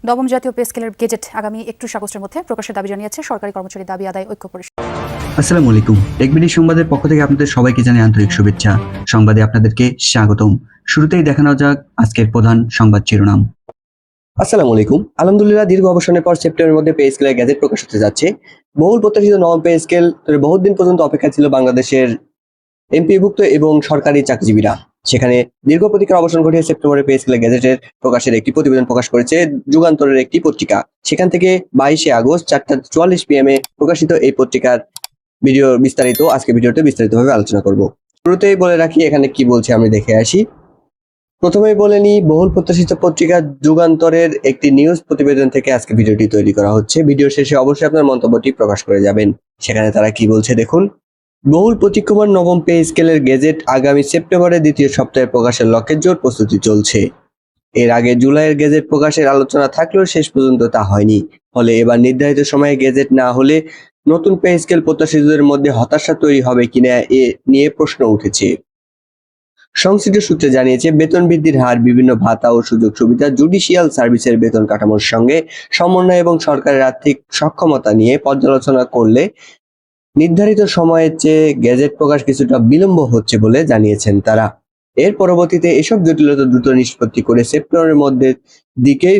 নবম জাতীয় পে স্কেলের গেজেট আগামী 31 আগস্টের মধ্যে প্রকাশের দাবি জানিয়েছে সরকারি কর্মচারী দাবি আদায় ঐক্য পরিষদ। আসসালামু আলাইকুম। একবিডি সংবাদের পক্ষ থেকে আপনাদের সবাইকে জানাই আন্তরিক শুভেচ্ছা। সংবাদে আপনাদেরকে স্বাগতম। শুরুতেই দেখানো যাক আজকের প্রধান সংবাদ শিরোনাম। আসসালামু আলাইকুম। আলহামদুলিল্লাহ, দীর্ঘ অবসানের পর সেপ্টেম্বরের মধ্যে পে স্কেলের গ্যাজেট প্রকাশ হতে যাচ্ছে। বহুল প্রত্যাশিত নবম পে স্কেল বহুত দিন পর্যন্ত অপেক্ষা ছিল বাংলাদেশের এমপিভুক্ত এবং সরকারি চাকরিজীবীরা। সেখানে দীর্ঘ প্রতীক্ষার অবসান ঘটিয়ে সেপ্টেম্বরে পে স্কেলের গ্যাজেটের প্রকাশের একটি প্রতিবেদন প্রকাশ করেছে যুগান্তরের একটি পত্রিকা। সেখান থেকে 22 আগস্ট 4:44 PM প্রকাশিত এই পত্রিকার বিস্তারিত আজকে ভিডিওতে বিস্তারিতভাবে আলোচনা করব। শুরুতেই বলে রাখি এখানে কি বলছে আমি দেখে আসি। প্রথমেই বলে নিই, বহুল প্রত্যাশিত পত্রিকা যুগান্তরের একটি নিউজ প্রতিবেদন থেকে আজকে ভিডিওটি তৈরি করা হচ্ছে। ভিডিও শেষে অবশ্যই আপনার মন্তব্যটি প্রকাশ করে যাবেন। সেখানে তারা কি বলছে দেখুন। বহুল প্রতীক্ষমান নবম পে স্কেলের গেজেট আগামী সেপ্টেম্বরের দ্বিতীয় সপ্তাহে প্রকাশের লক্ষ্যে জোর প্রস্তুতি চলছে। এর আগে জুলাইয়ের গেজেট প্রকাশের আলোচনা থাকলেও শেষ পর্যন্ত তা হয়নি। ফলে এবার নির্ধারিত সময়ে গেজেট না হলে নতুন পে স্কেল প্রত্যাশিতদের মধ্যে হতাশা তৈরি হবে কিনা এ নিয়ে প্রশ্ন উঠেছে। সংশ্লিষ্ট সূত্রে জানিয়েছে, বেতন বৃদ্ধির হার, বিভিন্ন ভাতা ও সুযোগ সুবিধা, জুডিশিয়াল সার্ভিসের বেতন কাঠামোর সঙ্গে সমন্বয় এবং সরকারের আর্থিক সক্ষমতা নিয়ে পর্যালোচনা করলে নির্ধারিত সময়ের চেয়ে গেজেট প্রকাশ কিছুটা বিলম্ব হচ্ছে বলে জানিয়েছেন তারা। এর পরবর্তীতে এসব জটিলতা দ্রুত নিষ্পত্তি করে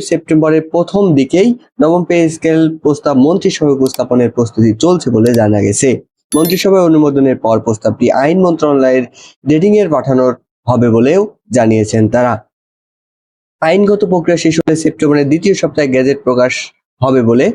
সেপ্টেম্বরের প্রথম দিকেই নবম পে স্কেল প্রস্তাব মন্ত্রিসভায় উপস্থাপনের প্রস্তুতি চলছে বলে জানা গেছে। মন্ত্রিসভায় অনুমোদনের পর প্রস্তাবটি আইন মন্ত্রণালয়ের রেটিং এর পাঠানোর হবে বলেও জানিয়েছেন তারা। আইনগত প্রক্রিয়া শেষ হলে সেপ্টেম্বরের দ্বিতীয় সপ্তাহে গেজেট প্রকাশ হবে বলে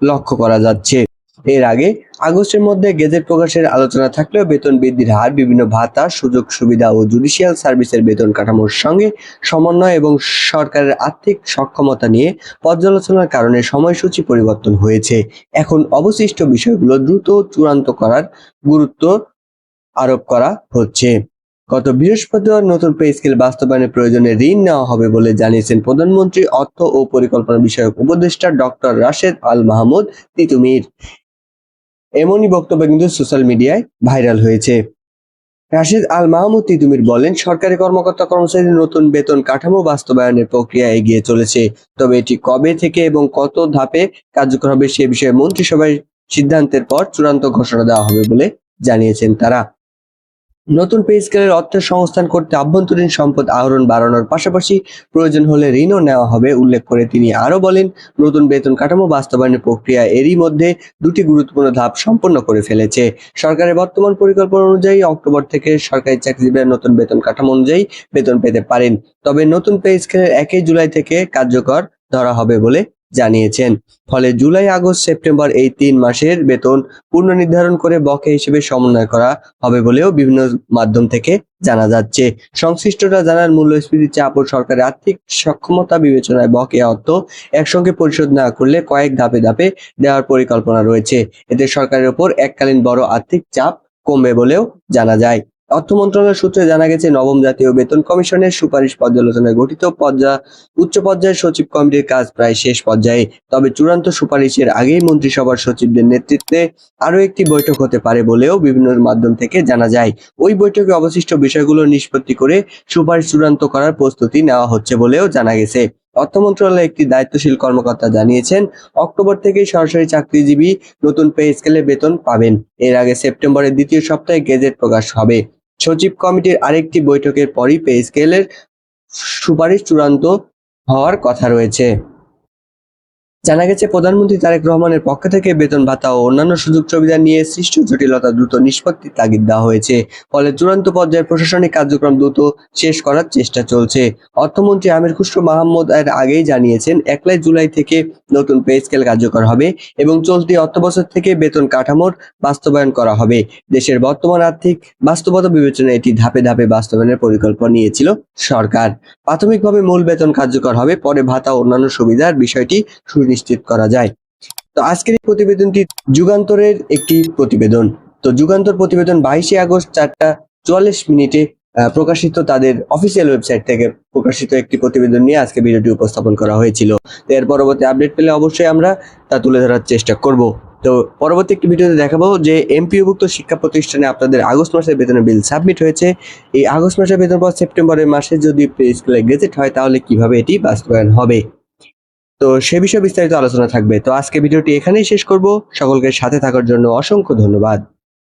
লক্ষ্য করা যাচ্ছে। এর আগে আগস্টের মধ্যে গেজেট প্রকাশের আলোচনা থাকলেও বেতন বৃদ্ধির হার, বিভিন্ন ভাতা, সুযোগ সুবিধা ও জুডিশিয়াল সার্ভিসের বেতন কাঠামোর সঙ্গে সমন্বয় এবং সরকারের আর্থিক সক্ষমতা নিয়ে পর্যালোচনার কারণে সময়সূচি পরিবর্তন হয়েছে। এখন অবশিষ্ট বিষয়গুলো দ্রুত চূড়ান্ত করার গুরুত্ব আরোপ করা হচ্ছে। গত বৃহস্পতিবার নতুন পে স্কেল বাস্তবায়নের প্রয়োজনে ঋণ নেওয়া হবে বলে জানিয়েছেন প্রধানমন্ত্রী অর্থ ও পরিকল্পনা বিষয়ক উপদেষ্টা ডক্টর রাশেদ আল মাহমুদ তিতুমির। এমনই বক্তব্য কিন্তু সোশ্যাল মিডিয়ায় ভাইরাল হয়েছে। রাশেদ আল মাহমুদ তিতুমির বলেন, সরকারি কর্মকর্তা কর্মচারীদের নতুন বেতন কাঠামো বাস্তবায়নের প্রক্রিয়া এগিয়ে চলেছে। তবে এটি কবে থেকে এবং কত ধাপে কার্যকর হবে সে বিষয়ে মন্ত্রিসভায় সিদ্ধান্তের পর চূড়ান্ত ঘোষণা দেওয়া হবে বলে জানিয়েছেন তারা। নতুন পে স্কেলের অর্থের সংস্থান করতে আভ্যন্তরীণ সম্পদ আহরণ বাড়ানোর পাশাপাশি প্রয়োজন হলে ঋণও নেওয়া হবে উল্লেখ করে তিনি আরো বলেন, নতুন বেতন কাঠামো বাস্তবায়নের প্রক্রিয়া এরই মধ্যে দুটি গুরুত্বপূর্ণ ধাপ সম্পন্ন করে ফেলেছে। সরকারের বর্তমান পরিকল্পনা অনুযায়ী অক্টোবর থেকে সরকারি চাকরিজীবীরা নতুন বেতন কাঠামো অনুযায়ী বেতন পেতে পারেন। তবে নতুন পে স্কেলের 1 জুলাই থেকে কার্যকর ধরা হবে বলে জানিয়েছেন। ফলে জুলাই, আগস্ট, সেপ্টেম্বর এই 3 মাসের বেতন পুনর্নির্ধারণ করে বকেয়া হিসেবে সমন্বয় করা হবে বলেও বিভিন্ন মাধ্যম থেকে জানা যাচ্ছে। সংশ্লিষ্টরা জানান, মূল্যস্ফীতির চাপ ও সরকারের আর্থিক সক্ষমতা বিবেচনায় বকেয়া অর্থ একসঙ্গে পরিশোধ না করলে কয়েক ধাপে ধাপে দেওয়ার পরিকল্পনা রয়েছে। এতে সরকারের উপর এককালীন বড় আর্থিক চাপ কমবে বলেও জানা যায়। অর্থ মন্ত্রণালয় সূত্রে জানা গেছে, নবম জাতীয় বেতন কমিশনের সুপারিশ পর্যালোচনায় গঠিত উচ্চ পর্যায়ের সচিব কমিটির কাজ প্রায় শেষ পর্যায়ে। তবে চূড়ান্ত সুপারিশের আগেই মন্ত্রিসভার সচিবদের নেতৃত্বে আরো একটি বৈঠক হতে পারে বলেও বিভিন্ন মাধ্যম থেকে জানা যায়। ওই বৈঠকে অবশিষ্ট বিষয়গুলো নিষ্পত্তি করে সুপারিশ চূড়ান্ত করার প্রস্তুতি নেওয়া হচ্ছে বলেও জানা গেছে। অর্থ মন্ত্রণালয়ের একটি দায়িত্বশীল কর্মকর্তা জানিয়েছেন, অক্টোবর থেকেই সরাসরি চাকরিজীবী নতুন পে স্কেলে বেতন পাবেন। এর আগে সেপ্টেম্বরের দ্বিতীয় সপ্তাহে গেজেট প্রকাশ হবে। সচিব কমিটির আরেকটি বৈঠকের পরই পে স্কেলের সুপারিশ চূড়ান্ত হওয়ার কথা রয়েছে। জানা গেছে, প্রধানমন্ত্রী তারেক রহমানের পক্ষ থেকে বেতন ভাতা ও অন্যান্য সুযোগ সুবিধা নিয়ে সৃষ্ট জটিলতা দ্রুত নিষ্পত্তির তাগিদ দেওয়া হয়েছে। ফলে চূড়ান্ত পর্যায়ে প্রশাসনিক কার্যক্রম দ্রুত শেষ করার চেষ্টা চলছে। অর্থমন্ত্রী আমির খুসরো মাহমুদ এর আগেই জানিয়েছেন, 1 জুলাই থেকে নতুন পে স্কেল কার্যকর হবে এবং চলতি অর্থবছর থেকে বেতন কাঠামোর বাস্তবায়ন করা হবে। দেশের বর্তমান আর্থিক বাস্তবতা বিবেচনায় এটি ধাপে ধাপে বাস্তবায়নের পরিকল্পনা নিয়েছিল সরকার। প্রাথমিকভাবে মূল বেতন কার্যকর হবে, পরে ভাতা ও অন্যান্য সুবিধার বিষয়টি সুনিশ্চিত করা যায়। তো আজকের এই প্রতিবেদনটি যুগান্তরের একটি প্রতিবেদন। তো যুগান্তর প্রতিবেদন 22 আগস্ট 4:44 প্রকাশিত তাদের অফিসিয়াল ওয়েবসাইট থেকে প্রকাশিত একটি প্রতিবেদন নিয়ে আজকে ভিডিওটি উপস্থাপন করা হয়েছিল। এর পরবর্তী আপডেট পেলে অবশ্যই আমরা তা তুলে ধরার চেষ্টা করব। তো পরবর্তী একটি ভিডিওতে দেখাবো যে এমপিওভুক্ত শিক্ষা প্রতিষ্ঠানে আপনাদের আগস্ট মাসের বেতনের বিল সাবমিট হয়েছে। এই আগস্ট মাসের বেতন পর সেপ্টেম্বরের মাসে যদি পে স্কেলে গেজেট হয় তাহলে কিভাবে এটি বাস্তবায়ন হবে। তো সে বিষয়ে বিস্তারিত আলোচনা থাকবে। তো আজকে ভিডিওটি এখানেই শেষ করব। সকলকে সাথে থাকার জন্য অসংখ্য ধন্যবাদ।